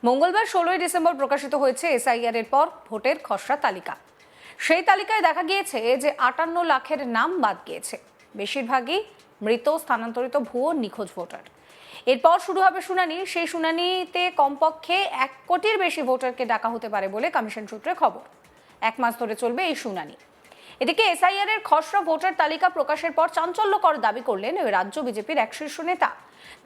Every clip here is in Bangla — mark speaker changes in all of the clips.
Speaker 1: মঙ্গলবার 16ই ডিসেম্বর প্রকাশিত হয়েছে এসআইআর এর পর ভোটের খসড়া তালিকা। সেই তালিকায় দেখা গিয়েছে যে 58 লাখের নাম বাদ গিয়েছে, বেশিরভাগই মৃত, স্থানান্তরিত, ভুয়ো, নিখোঁজ ভোটার। এরপর শুরু হবে শুনানি। সেই শুনানিতে কমপক্ষে 1 কোটির বেশি ভোটারকে ডাকা হতে পারে বলে কমিশন সূত্রে খবর। 1 মাস ধরে চলবে এই শুনানি। এদিকে এসআইআর এর খসড়া ভোটার তালিকা প্রকাশের পর চাঞ্চল্যকর দাবি করলেন রাজ্য বিজেপির এক শীর্ষ নেতা।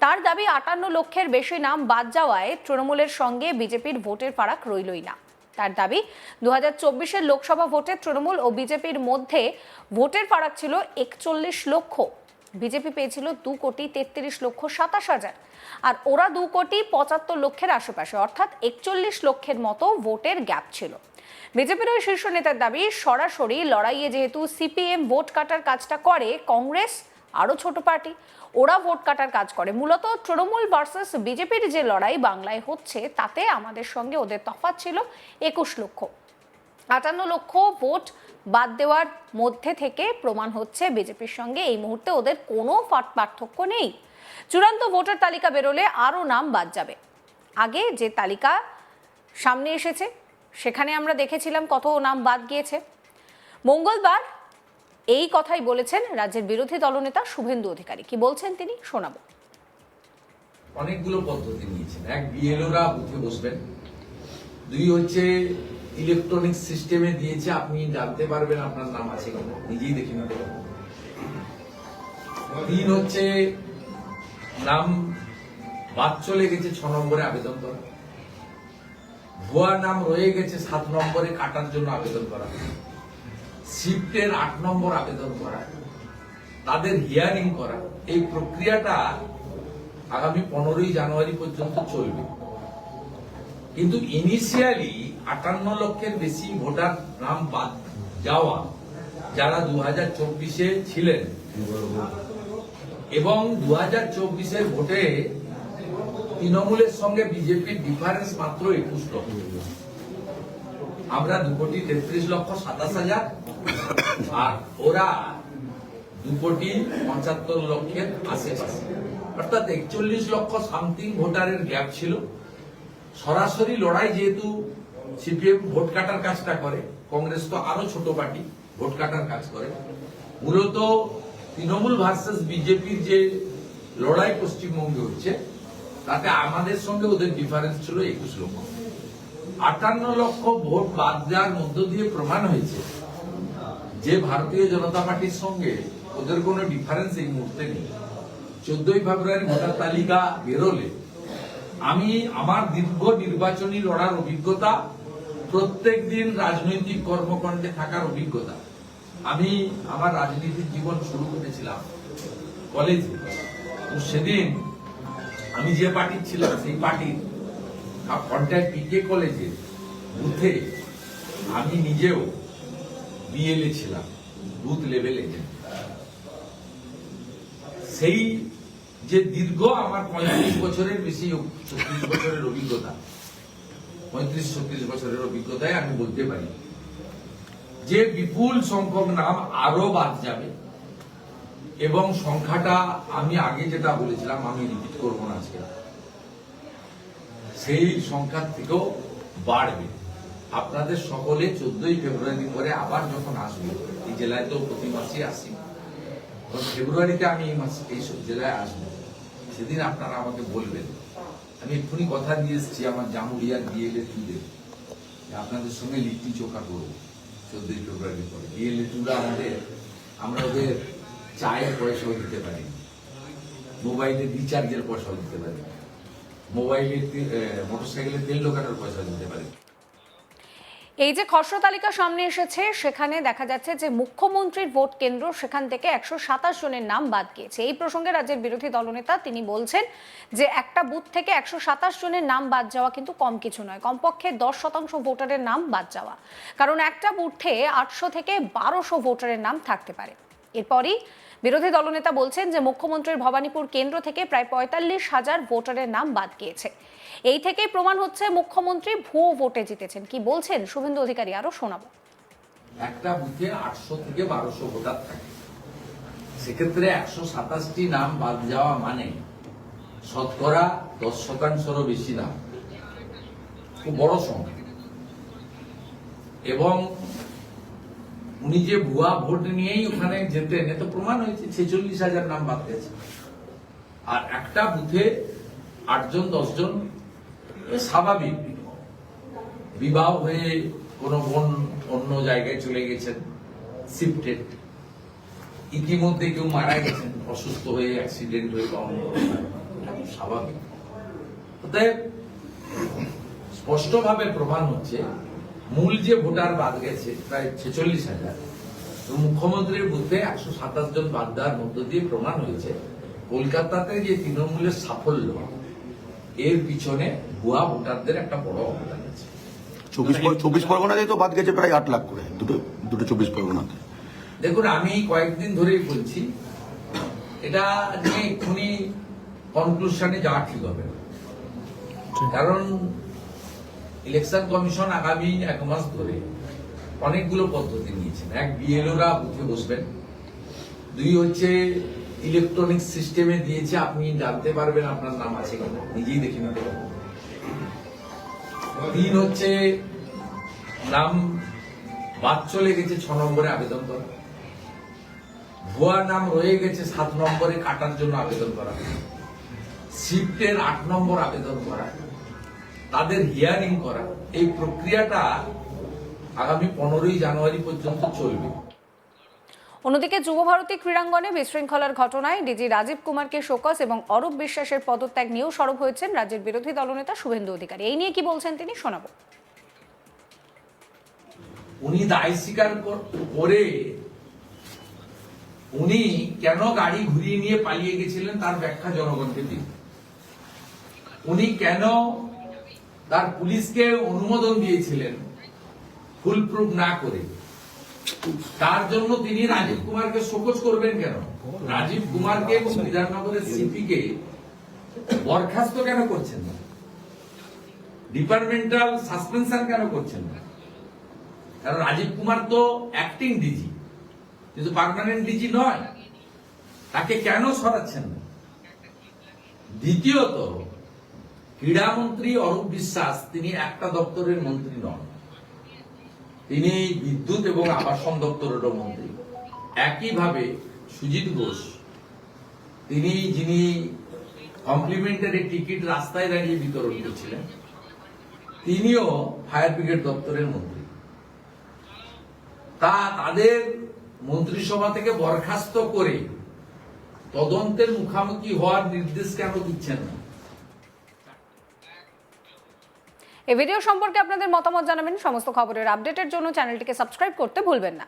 Speaker 1: তার দাবি 58 লক্ষের বেশি নাম বাদ যাওয়ায় তৃণমূলের সঙ্গে বিজেপির ভোটের ফারাক রইলই না। তার দাবি 2024-এর লোকসভা ভোটে তৃণমূল ও বিজেপির মধ্যে ভোটের ফারাক ছিল 41 লক্ষ। বিজেপি পেয়েছিল 2,33,27,000 আর ওরা 2,75 লক্ষের আশেপাশে, অর্থাৎ 41 লক্ষের মতো ভোটের গ্যাপ ছিল। বিজেপির ওই শীর্ষ নেতার দাবি, সরাসরি লড়াইয়ে যেহেতু সিপিএম ভোট কাটার কাজটা করে, কংগ্রেস আরো ছোট পার্টি, ওরা ভোট কাটার কাজ করে। মূলত তৃণমূল ভার্সেস বিজেপির যে লড়াই বাংলায় হচ্ছে, তাতে আমাদের সঙ্গে ওদের তফাৎ ছিল 21 লক্ষ। 58 লক্ষ ভোট বাদ দেওয়ার মধ্যে থেকে প্রমাণ হচ্ছে বিজেপির সঙ্গে এই মুহূর্তে ওদের কোনো পার্থক্য নেই। চূড়ান্ত ভোটার তালিকা বেরোলে আরও নাম বাদ যাবে। আগে যে তালিকা সামনে এসেছে সেখানে আমরা দেখেছিলাম কত নাম বাদ গিয়েছে। মঙ্গলবার এই কথাই বলেছেন রাজ্যের বিরোধী দলনেতা শুভেন্দু অধিকারী। কি বলছেন তিনি শোনাবো।
Speaker 2: অনেকগুলো পদ্ধতি নিয়েছেন। এক, বিএলওরা বুথে বসবেন। 2 হচ্ছে ইলেকট্রনিক সিস্টেমে দিয়েছে, আপনি জানতে পারবেন আপনার নাম আছে কিনা, নিজেই দেখে নিতে পারবেন। 3 হচ্ছে নাম বাদ চলে গেছে 6 নম্বরে আবেদন করা, ভুয়া নাম রয়ে গেছে 7 নম্বরে কাটার জন্য আবেদন করা, শিফটের 8 নম্বর আবেদন করা, তাদের হিয়ারিং করা। এই প্রক্রিয়াটা আগামী 15ই জানুয়ারি পর্যন্ত চলবে। কিন্তু ইনিশিয়ালি 58 লক্ষের বেশি ভোটার নাম বাদ যাওয়া, যারা 2024-এ ছিলেন, এবং 2024-এর ভোটে তৃণমূলের সঙ্গে বিজেপির ডিফারেন্স মাত্র 21 লক্ষ। আমরা 2,33,27,000 আর ওরা 2,75,00,000 আশেপাশে, অর্থাৎ 41 লক্ষ সামথিং ভোটারের গ্যাপ ছিল। সরাসরি লড়াই যেহেতু সিপিএম ভোট কাটার কাজটা করে, কংগ্রেস তো আরো ছোট পার্টি, ভোট কাটার কাজ করে। মূলত তৃণমূল ভার্সেস বিজেপির যে লড়াই পশ্চিমবঙ্গে হচ্ছে, তাতে আমাদের সঙ্গে ওদের ডিফারেন্স ছিল 21 লক্ষ। 58 লক্ষ ভোট বাদ দেওয়ার মধ্য দিয়ে প্রমাণ হয়েছে যে ভারতীয় জনতা পার্টির সঙ্গে ওদের কোনো ডিফারেন্স এই মুহূর্তে নেই। 14ই ফেব্রুয়ারি ভোটার তালিকা বেরোলে আমি আমার দীর্ঘ নির্বাচনী লড়ার অভিজ্ঞতা, প্রত্যেক দিন রাজনৈতিক কর্মকাণ্ডে থাকার অভিজ্ঞতা, আমি আমার রাজনীতির জীবন শুরু করেছিলাম কলেজে। তো সেদিন আমি যে পার্টির ছিলাম, সেই পার্টির কন্ট্যাক্ট পিকে কলেজে বুথে আমি নিজেও বিএলএ ছিলাম, বুথ লেভেল এজেন্ট। সেই যে দীর্ঘ আমার 35 বছরের বেশি, 36 বছরের অভিজ্ঞতা, 35-36 বছরের অভিজ্ঞতায় আমি বলতে পারি যে বিপুল সংখ্যক নাম আরো বাদ যাবে, এবং সংখ্যাটা আমি আগে যেটা বলেছিলাম, আমি রিপিট করবো না আজকে, সেই সংখ্যার থেকেও বাড়বে। আপনাদের সকলে 14ই ফেব্রুয়ারি পরে আবার যখন আসবে, এই জেলায় তো প্রতি মাসে আসি, ফেব্রুয়ারিতে আমি এই সব জেলায় আসবো, সেদিন আপনারা আমাকে বলবেন। আমি এক্ষুনি কথা দিয়ে এসেছি আমার জামুরিয়ার বিএলএ টুদের, আপনাদের সঙ্গে লিট্টি চোখা করবো 14ই ফেব্রুয়ারি পরে। বিএলএ টুরা আমরা ওদের চায়ের পয়সাও দিতে পারি, মোবাইলের রিচার্জের পয়সাও দিতে পারি, মোবাইলের মোটরসাইকেলের তেল ঢোকানোর পয়সা দিতে পারি।
Speaker 1: এই যে খসড়া তালিকা সামনে এসেছে, সেখানে দেখা যাচ্ছে যে মুখ্যমন্ত্রীর ভোট কেন্দ্র, সেখান থেকে 127 জনের নাম বাদ গিয়েছে। এই প্রসঙ্গে রাজ্যের বিরোধী দলনেতা তিনি বলছেন যে একটা বুথ থেকে 127 জনের নাম বাদ যাওয়া কিন্তু কম কিছু নয়, কমপক্ষে 10% ভোটারের নাম বাদ যাওয়া। কারণ একটা বুথে 800 থেকে 1200 ভোটারের নাম থাকতে পারে। এরপরই বিরোধী দলনেতা বলছেন যে মুখ্যমন্ত্রীর ভবানীপুর কেন্দ্র থেকে প্রায় 45,000 ভোটারের নাম বাদ গিয়েছে। এই থেকেই প্রমাণ হচ্ছে মুখ্যমন্ত্রী ভুয়ো ভোটে জিতেছেন। কি বলছেন শুভেন্দু অধিকারী আরো শোনাবো।
Speaker 2: একটা বুথে 800 থেকে 1200 ভোটার থাকে, সেক্ষেত্রে 127টি নাম বাদ যাওয়া মানে শতকরা 10%-রও বেশি নাম। খুব বড় সংখ্যা। এবং উনি যে ভুয়া ভোট নিয়েই ওখানে যেতেন, এ তো প্রমাণ হয়েছে 46,000 নাম বাদ গেছে। আর একটা বুথে 8জন 10জন, স্বাভাবিক, বিবাহ হয়ে কোনো বোন অন্য জায়গায় চলে গেছেন, শিফটেড, ইতিমধ্যে কেউ মারা গেছেন অসুস্থ হয়ে, অ্যাক্সিডেন্ট হয়ে, স্বাভাবিক। অতএব স্পষ্টভাবে প্রমাণ হচ্ছে মূল যে ভোটার বাদ গেছে প্রায় 46,000, মুখ্যমন্ত্রীর বুথে 127 জন বাদ দেওয়ার মধ্য দিয়ে প্রমাণ হয়েছে কলকাতাতে যে তৃণমূলের সাফল্য, এর পিছনে ভুয়া ভোটারদের একটা বড় অবদান আছে।
Speaker 3: 24 পরগনাতে তো বাদ গেছে প্রায় 8 লাখ করে, দুটো 24 পরগনাতে।
Speaker 2: দেখুন, আমি কয়েকদিন ধরেই বলছি, এটা নিয়ে এক্ষুনি কনক্লুশনে যাওয়া ঠিক হবে না। কারণ ইলেকশন কমিশন আগামী 1 মাস ধরে অনেকগুলো পদ্ধতি নিয়েছেন। এক, বিএলওরা বুথে বসবেন। 2 হচ্ছে ইলেকট্রনিক সিস্টেমে দিয়েছে, আপনি জানতে পারবেন আপনার নাম আছে কিনা, নিজেই দেখে নিতে পারবেন। 3 হচ্ছে নাম বাদ চলে গেছে 6 নম্বরে আবেদন করা, ভুয়া নাম রয়ে গেছে 7 নম্বরে কাটার জন্য আবেদন করা, শিফটের 8 নম্বর আবেদন করা, তাদের হিয়ারিং করা। এই প্রক্রিয়াটা আগামী 15ই জানুয়ারি পর্যন্ত চলবে।
Speaker 1: অন্যদিকে যুবভারতী ক্রীড়াঙ্গনে বিশৃঙ্খলার ঘটনায় ডিজি রাজীব কুমারকে শোকজ এবং অরূপ বিশ্বাসের পদত্যাগ নিয়েও সরব হয়েছেন রাজ্যের বিরোধী দলনেতা শুভেন্দু অধিকারী। এই নিয়ে কি বলছেন তিনি, শোনাবো।
Speaker 2: উনি দায় স্বীকার করে উনি কেন গাড়ি ঘুরিয়ে নিয়ে পালিয়ে গেছিলেন তার ব্যাখ্যা জনগণকে দিন। উনি কেন তার পুলিশকে অনুমোদন দিয়েছিলেন ফুল প্রুফ না করে, তার জন্য তিনি রাজীব কুমারকে শোকজ করবেন কেন? রাজীব কুমারকে এবং বিধাননগরের সিপি কে বরখাস্ত কেন করছেন না? ডিপার্টমেন্টাল সাসপেনশন কেন করছেন না? কারণ রাজীব কুমার তো অ্যাক্টিং ডিজি, কিন্তু পার্মানেন্ট ডিজি নয়। তাকে কেন সরাচ্ছেন না? দ্বিতীয়ত, ক্রীড়ামন্ত্রী অরূপ বিশ্বাস তিনি একটা দপ্তরের মন্ত্রী নন, তিনি বিদ্যুৎ এবং আবাসন দপ্তরেরও মন্ত্রী। একইভাবে সুজিত ঘোষ, যিনি কমপ্লিমেন্টারি টিকিট রাস্তায় দাঁড়িয়ে বিতরণ করছিলেন, তিনিও ফায়ার ব্রিগেড দপ্তরের মন্ত্রী। তাদের মন্ত্রিসভা থেকে বরখাস্ত করে তদন্তের মুখোমুখি হওয়ার নির্দেশ কেন দিচ্ছেন না?
Speaker 1: এই ভিডিও সম্পর্কে আপনাদের মতামত জানাবেন। সমস্ত খবরের আপডেটের জন্য চ্যানেলটিকে সাবস্ক্রাইব করতে ভুলবেন না।